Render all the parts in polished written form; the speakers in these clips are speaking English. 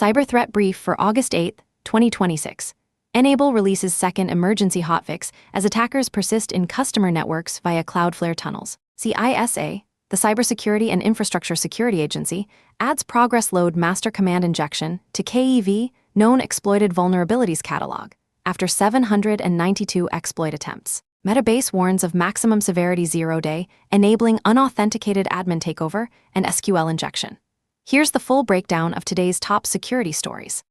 Cyber Threat Brief for August 8, 2026. N-able releases second emergency hotfix as attackers persist in customer networks via Cloudflare tunnels. CISA, the Cybersecurity and Infrastructure Security Agency, adds progress load master command injection to KEV known exploited vulnerabilities catalog after 792 exploit attempts. Metabase warns of maximum severity 0-day, enabling unauthenticated admin takeover and SQL injection. Here's the full breakdown of today's top security stories.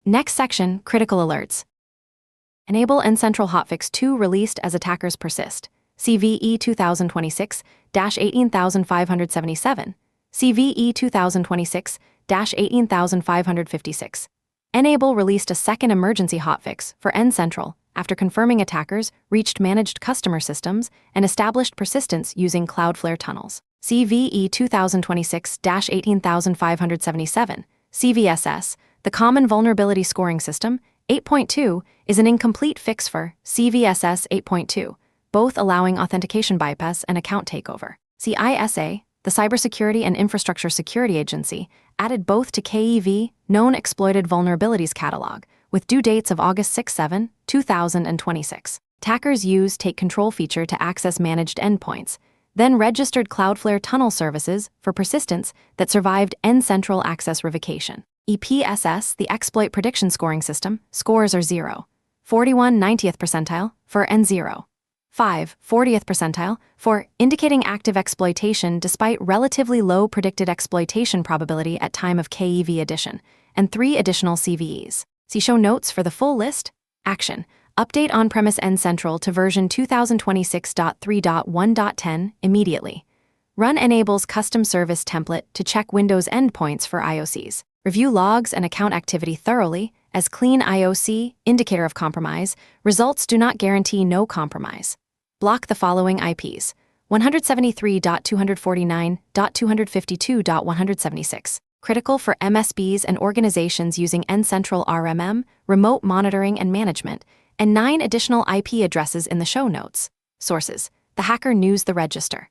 Next section, critical alerts. Enable N-Central Hotfix 2 released as attackers persist. CVE 2026-18577. CVE 2026-18556. Enable released a second emergency hotfix for N-Central after confirming attackers reached managed customer systems and established persistence using Cloudflare tunnels. CVE 2026-18577. CVSS, the Common Vulnerability Scoring System, 8.2, is an incomplete fix for CVSS 8.2, both allowing authentication bypass and account takeover. CISA, the Cybersecurity and Infrastructure Security Agency, added both to KEV known exploited vulnerabilities catalog, with due dates of August 6-7, 2026. Attackers use Take Control feature to access managed endpoints, then registered Cloudflare tunnel services for persistence that survived N-Central access revocation. EPSS, the exploit prediction scoring system, scores are 0, 41 90th percentile for N0, 5 40th percentile for indicating active exploitation despite relatively low predicted exploitation probability at time of KEV addition, and 3 additional CVEs. See show notes for the full list. Action. Update on-premise N-Central to version 2026.3.1.10 immediately. Run Enable's custom service template to check Windows endpoints for IOCs. Review logs and account activity thoroughly, as clean IOC, indicator of compromise, results do not guarantee no compromise. Block the following IPs: 173.249.252.176. Critical for MSBs and organizations using N-Central RMM, remote monitoring and management, and 9 additional IP addresses in the show notes. Sources: The Hacker News, The Register.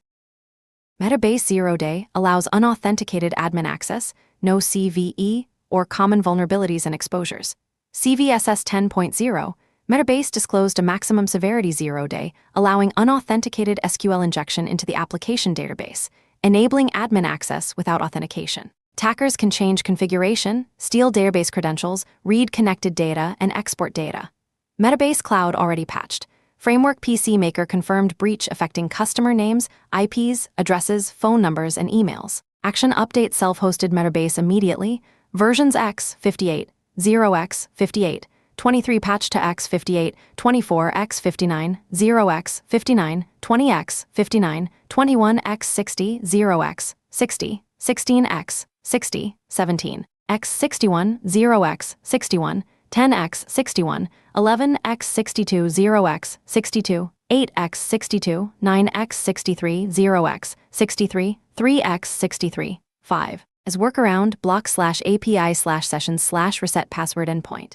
Metabase 0-day allows unauthenticated admin access, no CVE, or common vulnerabilities and exposures. CVSS 10.0, Metabase disclosed a maximum severity 0-day, allowing unauthenticated SQL injection into the application database, enabling admin access without authentication. Attackers can change configuration, steal database credentials, read connected data, and export data. Metabase Cloud already patched. Framework PC Maker confirmed breach affecting customer names, IPs, addresses, phone numbers, and emails. Action update self-hosted Metabase immediately. Versions X 58, 0x 58, 23 patch to X 58, 24x 59, 0x 59, 20x 59, 21x 60, 0x 60, 16x 60, 17, x 61, 0x 61, 10x 61, 11x 62, 0x 62, 8x 62, 9x 63, 0x 63, 3x 63, 5. As workaround, block/API/sessions/reset password endpoint.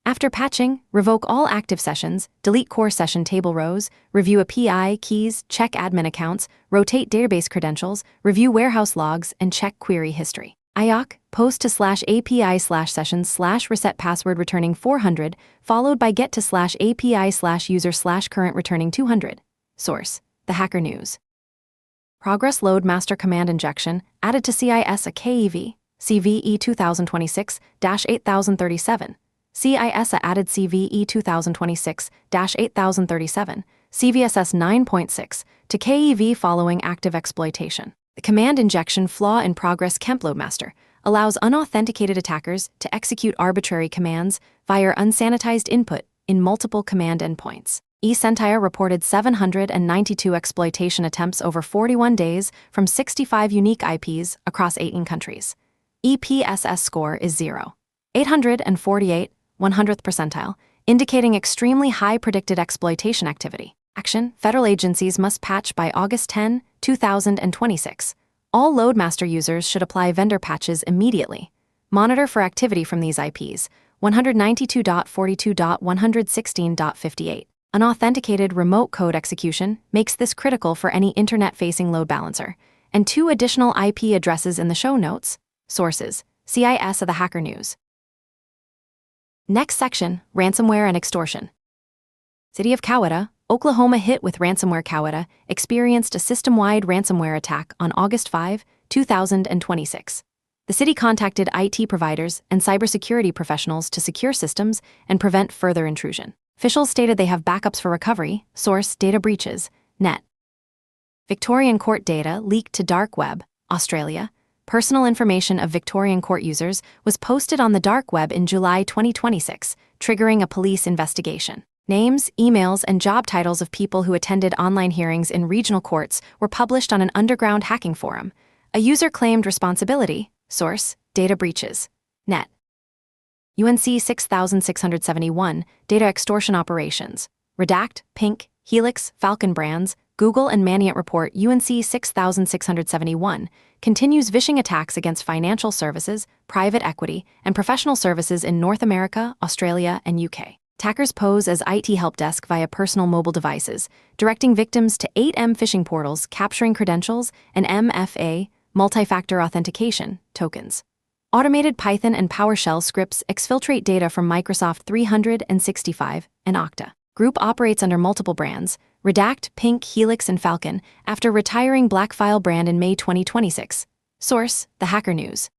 After patching, revoke all active sessions, delete core session table rows, review API keys, check admin accounts, rotate database credentials, review warehouse logs, and check query history. IOC, post to /API/sessions/reset password returning 400, followed by get to /API/user/current returning 200. Source: The Hacker News. Progress load master command injection added to CISA KEV, CVE 2026-8037. CISA added CVE 2026-8037, CVSS 9.6, to KEV following active exploitation. The command injection flaw in progress Loadmaster allows unauthenticated attackers to execute arbitrary commands via unsanitized input in multiple command endpoints. eCentire reported 792 exploitation attempts over 41 days from 65 unique IPs across 18 countries. EPSS score is 0. 848, 100th percentile, indicating extremely high predicted exploitation activity. Action: Federal agencies must patch by August 10, 2026. All Loadmaster users should apply vendor patches immediately. Monitor for activity from these IPs: 192.42.116.58. Unauthenticated remote code execution makes this critical for any internet-facing load balancer, and 2 additional IP addresses in the show notes. Sources: CIS of the Hacker News. Next section, Ransomware and Extortion. City of Coweta, Oklahoma hit with ransomware. Coweta experienced a system-wide ransomware attack on August 5, 2026. The city contacted IT providers and cybersecurity professionals to secure systems and prevent further intrusion. Officials stated they have backups for recovery. Source: data breaches, net. Victorian court data leaked to dark web, Australia. Personal information of Victorian court users was posted on the dark web in July 2026, triggering a police investigation. Names, emails, and job titles of people who attended online hearings in regional courts were published on an underground hacking forum. A user claimed responsibility. Source: data breaches, net. UNC 6671, data extortion operations. Redact, Pink, Helix, Falcon brands. Google and Manient report UNC 6671 continues vishing attacks against financial services, private equity, and professional services in North America, Australia, and UK. Attackers pose as IT help desk via personal mobile devices, directing victims to 8M phishing portals, capturing credentials, and MFA, multi-factor authentication, tokens. Automated Python and PowerShell scripts exfiltrate data from Microsoft 365 and Okta. Group operates under multiple brands, Redact, Pink, Helix, and Falcon, after retiring Blackfile brand in May 2026. Source: The Hacker News.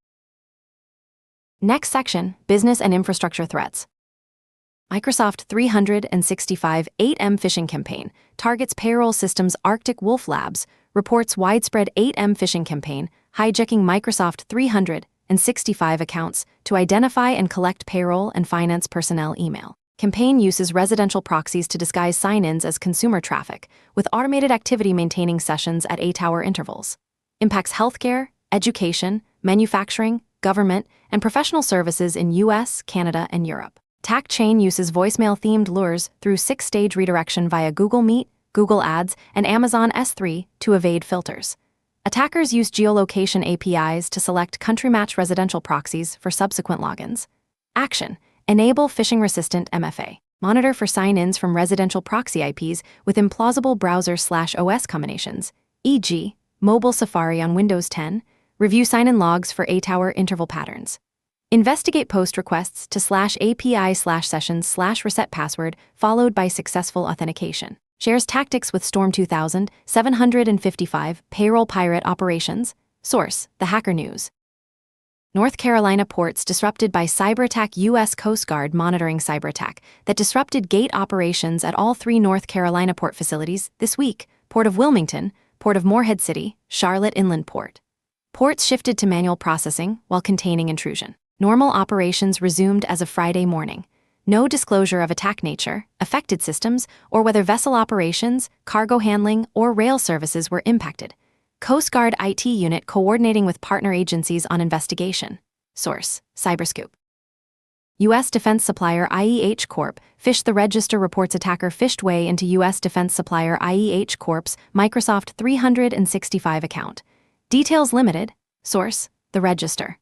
Next section, Business and Infrastructure Threats. Microsoft 365 8M phishing campaign targets payroll systems. Arctic Wolf Labs reports widespread 8M phishing campaign hijacking Microsoft 365 accounts to identify and collect payroll and finance personnel email. Campaign uses residential proxies to disguise sign-ins as consumer traffic, with automated activity maintaining sessions at 8-hour intervals. Impacts healthcare, education, manufacturing, government, and professional services in US, Canada, and Europe. Attack chain uses voicemail-themed lures through 6-stage redirection via Google Meet, Google Ads, and Amazon S3 to evade filters. Attackers use geolocation APIs to select country-match residential proxies for subsequent logins. Action: enable phishing-resistant MFA. Monitor for sign-ins from residential proxy IPs with implausible browser/OS combinations, e.g., mobile Safari on Windows 10. Review sign-in logs for 8-hour interval patterns. Investigate post requests to /API/sessions/reset password followed by successful authentication. Shares tactics with Storm 2755 payroll pirate operations. Source: The Hacker News. North Carolina ports disrupted by cyberattack. U.S. Coast Guard monitoring cyberattack that disrupted gate operations at all 3 North Carolina port facilities this week: Port of Wilmington, Port of Morehead City, Charlotte Inland Port. Ports shifted to manual processing while containing intrusion. Normal operations resumed as of Friday morning. No disclosure of attack nature, affected systems, or whether vessel operations, cargo handling, or rail services were impacted. Coast Guard IT unit coordinating with partner agencies on investigation. Source: Cyberscoop. U.S. defense supplier IEH Corp. Phished. The Register reports attacker phished way into U.S. defense supplier IEH Corp.'s Microsoft 365 account. Details limited. Source: The Register.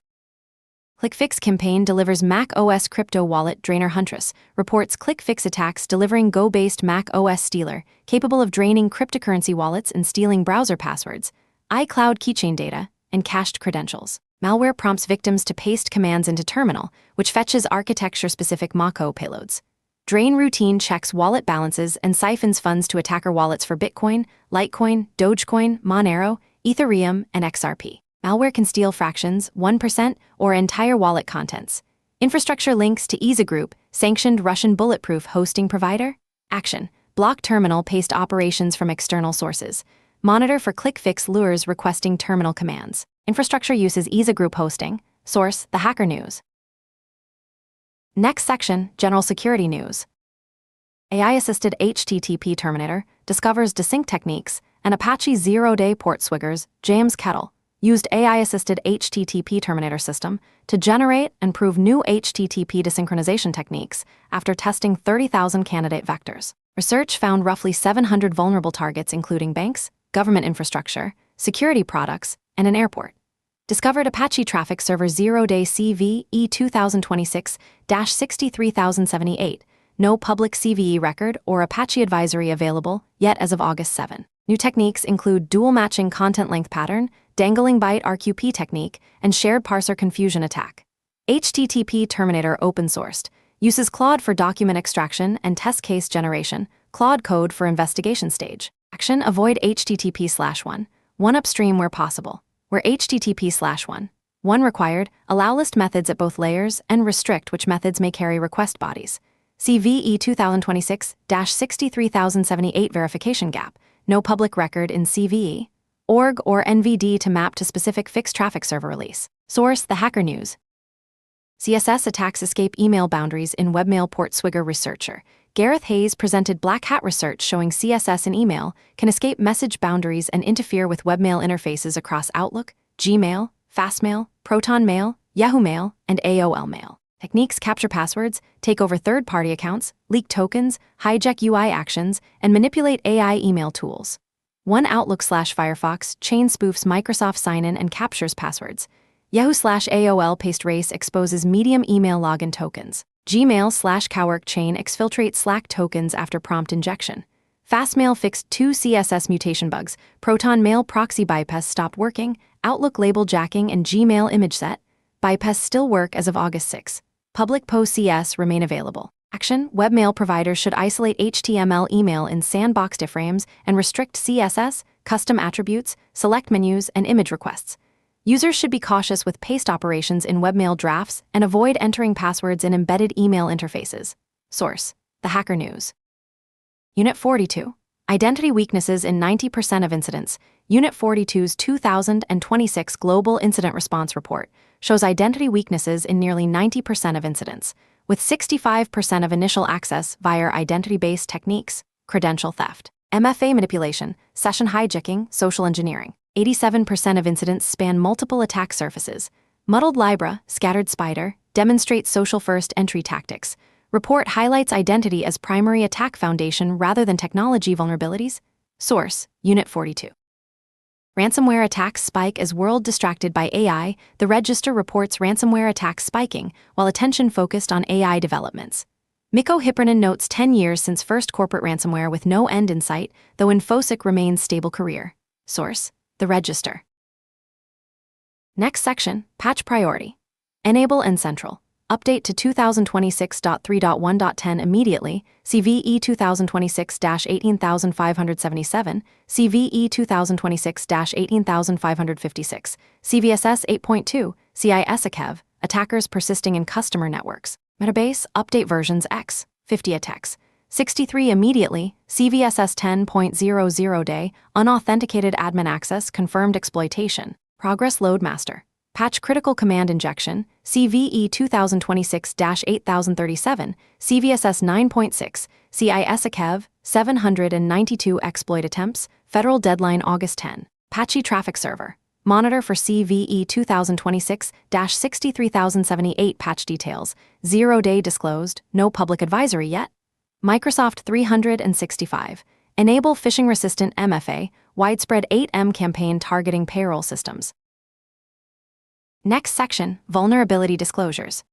ClickFix campaign delivers Mac OS crypto wallet drainer. Huntress reports ClickFix attacks delivering Go-based Mac OS stealer capable of draining cryptocurrency wallets and stealing browser passwords, iCloud keychain data, and cached credentials. Malware prompts victims to paste commands into terminal, which fetches architecture-specific Mako payloads. Drain routine checks wallet balances and siphons funds to attacker wallets for Bitcoin, Litecoin, Dogecoin, Monero, Ethereum, and XRP. Malware can steal fractions, 1%, or entire wallet contents. Infrastructure links to EZA Group, sanctioned Russian bulletproof hosting provider. Action: block terminal paste operations from external sources. Monitor for ClickFix lures requesting terminal commands. Infrastructure uses EZA Group hosting. Source: The Hacker News. Next section, General Security News. AI-assisted HTTP terminator discovers desync techniques, and Apache zero-day port swiggers jams kettle. Used AI-assisted HTTP terminator system to generate and prove new HTTP desynchronization techniques after testing 30,000 candidate vectors. Research found roughly 700 vulnerable targets including banks, government infrastructure, security products, and an airport. Discovered Apache Traffic Server Zero-Day CVE 2026-63078, no public CVE record or Apache advisory available yet as of August 7. New techniques include dual matching content length pattern, dangling byte RQP technique, and shared parser confusion attack. HTTP Terminator open sourced. Uses Claude for document extraction and test case generation, Claude code for investigation stage. Action: avoid HTTP/1. 1 upstream where possible. Where HTTP/1. 1 required, allow list methods at both layers and restrict which methods may carry request bodies. CVE 2026-63078 verification gap. No public record in CVE, org, or NVD to map to specific fixed traffic server release. Source: The Hacker News. CSS attacks escape email boundaries in webmail port Swigger researcher. Gareth Hayes presented Black Hat research showing CSS in email can escape message boundaries and interfere with webmail interfaces across Outlook, Gmail, Fastmail, Proton Mail, Yahoo Mail, and AOL Mail. Techniques: capture passwords, take over third-party accounts, leak tokens, hijack UI actions, and manipulate AI email tools. 1 Outlook/Firefox chain spoofs Microsoft sign-in and captures passwords. Yahoo/AOL paste race exposes medium email login tokens. Gmail/Cowork chain exfiltrates Slack tokens after prompt injection. Fastmail fixed 2 CSS mutation bugs. Proton Mail proxy bypass stopped working. Outlook label jacking and Gmail image set bypass still work as of August 6. Public POS remain available. Action: webmail providers should isolate HTML email in sandbox difframes and restrict CSS, custom attributes, select menus, and image requests. Users should be cautious with paste operations in webmail drafts and avoid entering passwords in embedded email interfaces. Source: The Hacker News. Unit 42. Identity weaknesses in 90% of incidents. Unit 42's 2026 Global Incident Response Report shows identity weaknesses in nearly 90% of incidents, with 65% of initial access via identity-based techniques, credential theft, MFA manipulation, session hijacking, social engineering. 87% of incidents span multiple attack surfaces. Muddled Libra, scattered spider, demonstrate social-first entry tactics. Report highlights identity as primary attack foundation rather than technology vulnerabilities. Source: Unit 42. Ransomware attacks spike as world distracted by AI. The Register reports ransomware attacks spiking, while attention focused on AI developments. Mikko Hyppinen notes 10 years since first corporate ransomware with no end in sight, though InfoSec remains stable career. Source: The Register. Next section, patch priority. Enable and central. Update to 2026.3.1.10 immediately. CVE 2026-18577, CVE 2026-18556, CVSS 8.2, CISAKEV, attackers persisting in customer networks. Metabase, update versions X, 50 attacks. 63 immediately, CVSS 10.00 day, unauthenticated admin access, confirmed exploitation. Progress Loadmaster. Patch critical command injection, CVE 2026-8037, CVSS 9.6, CISAKEV, 792 exploit attempts, federal deadline August 10. Patchy traffic server. Monitor for CVE 2026-63078 patch details, 0-day disclosed, no public advisory yet. Microsoft 365. Enable phishing-resistant MFA, widespread 8M campaign targeting payroll systems. Next section, vulnerability disclosures.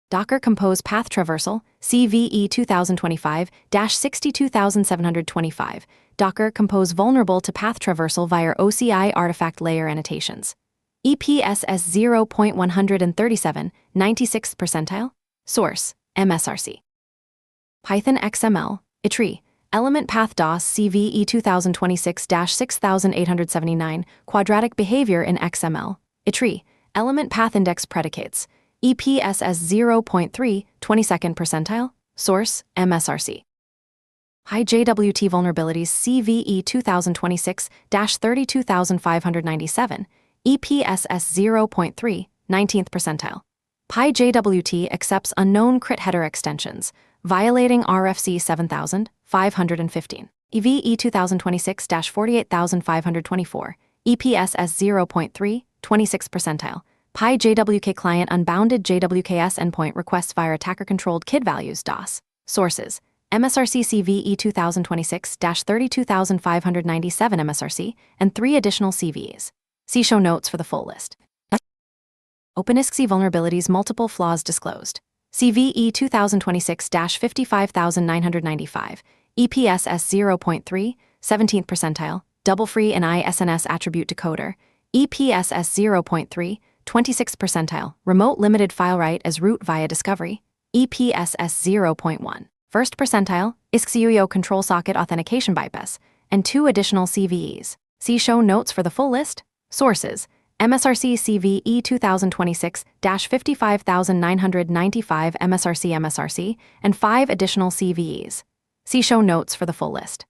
Docker Compose path traversal, CVE 2025-62725. Docker Compose vulnerable to path traversal via OCI artifact layer annotations. EPSS 0.137, 96th percentile. Source: MSRC. Python XML, ITRI. Element Path DOS CVE 2026-6879, quadratic behavior in XML, ITRI. Element Path Index predicates, EPSS 0.3, 22nd percentile. Source: MSRC. High JWT vulnerabilities CVE 2026-32597, EPSS 0.3, 19th percentile. PyJWT accepts unknown crit header extensions, violating RFC 7515. EVE 2026-48524, EPSS 0.3, 26th percentile. PyJWK client unbounded JWKS endpoint requests via attacker-controlled KID values DOS. Sources: MSRC CVE 2026-32597 MSRC, and 3 additional CVEs. See show notes for the full list. OpenISC vulnerabilities multiple flaws disclosed. CVE 2026-55995, EPSS 0.3, 17th percentile, double free and ISNS attribute decoder, EPSS 0.3, 26th percentile, remote limited file write as root via discovery. EPSS 0.1, first percentile, ISXUIO control socket authentication bypass, and 2 additional CVEs. See show notes for the full list. Sources: MSRC CVE 2026-55995 MSRC, and 5 additional CVEs. See show notes for the full list.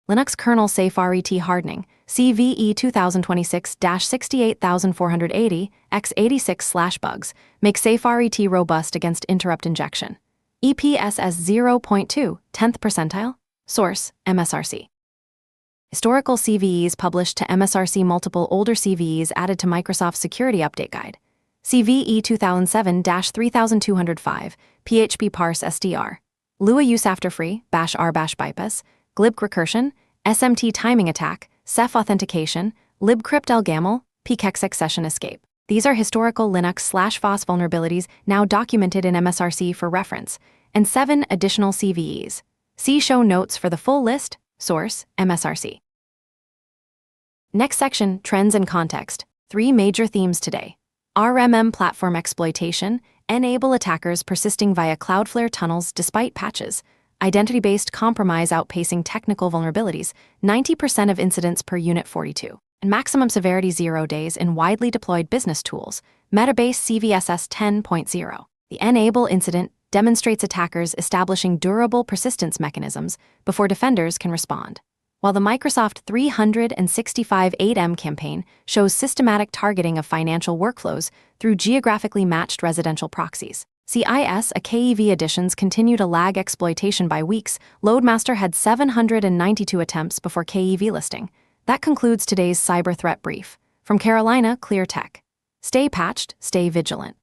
Linux kernel safe RET hardening, CVE 2026-68480 x86/bugs, make safe RET robust against interrupt injection. EPSS 0.2, 10th percentile. Source: MSRC. Historical CVEs published to MSRC. Multiple older CVEs added to Microsoft Security Update Guide. CVE 2007-3205, PHP parse SDR. Lua use after free, bash r-bash bypass, glib recursion, SMT timing attack, Ceph authentication, libcrypt LGAML, pkexec session escape. These are historical Linux/FOSS vulnerabilities now documented in MSRC for reference, and 7 additional CVEs. See show notes for the full list. Source: MSRC. Next section, trends and context. 3 major themes today. RMM platform exploitation, enable attackers persisting via Cloudflare tunnels despite patches. Identity-based compromise outpacing technical vulnerabilities, 90% of incidents per unit 42. And maximum severity 0 days in widely deployed business tools, Metabase CVSS 10.0. The enable incident demonstrates attackers establishing durable persistence mechanisms before defenders can respond, while the Microsoft 365/8M campaign shows systematic targeting of financial workflows through geographically matched residential proxies. CIS KEV additions continue to lag exploitation by weeks. Loadmaster had 792 attempts before KEV listing. That concludes today's cyber threat brief. From Carolina Clear Tech. Stay patched, stay vigilant.